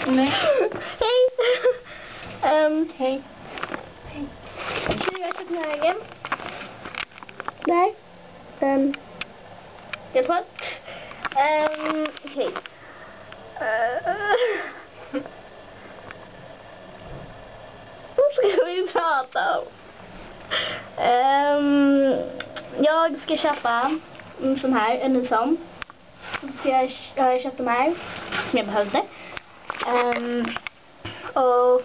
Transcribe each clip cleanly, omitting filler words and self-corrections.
Nej. Hej! Hej. Hej. Ska jag sätta den här igen? Där. Hjälp på. Okej. Vad ska vi prata om? Jag ska köpa en sån här, en ny sån. Så jag har köpt de här som jag behövde. Och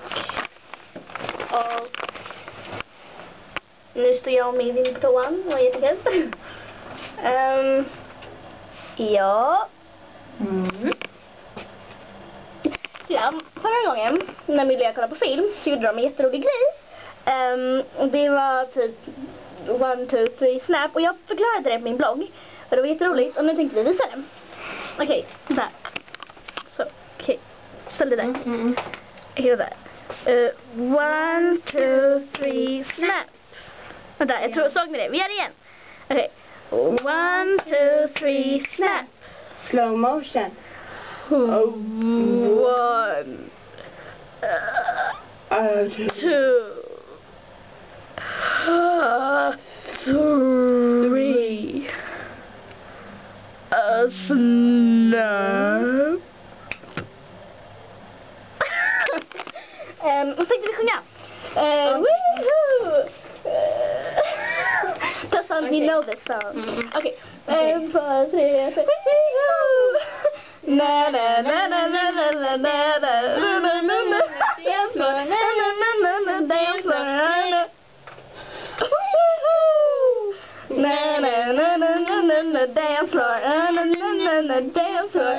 nu står jag med min på toan. Det var jättekul. Ja. Ja, förra gången när Millie och jag kollade på film så gjorde de en jätterolig grej. Det var typ 1, 2, 3 snap. Och jag förklarade det på min blogg. Och det var jätteroligt. Och nu tänkte vi visa det. Okej, där. Så, okej. Ställ det där. Okej, där. 1, 2, 3 snap. Vänta, jag tror, såg ni det? Vi gör det igen. Okej. 1, 2, 3 snap. Slow motion. 1, 2, 3 a snap. Vad tänkte vi sjunga? Woohoo! That song, you know this song. Okay. 1, 2, 3, 4. Na na na na na na na na na na. Dance floor, na na na na na dance floor, na. Na na na na na na dance floor, na na na na dance floor.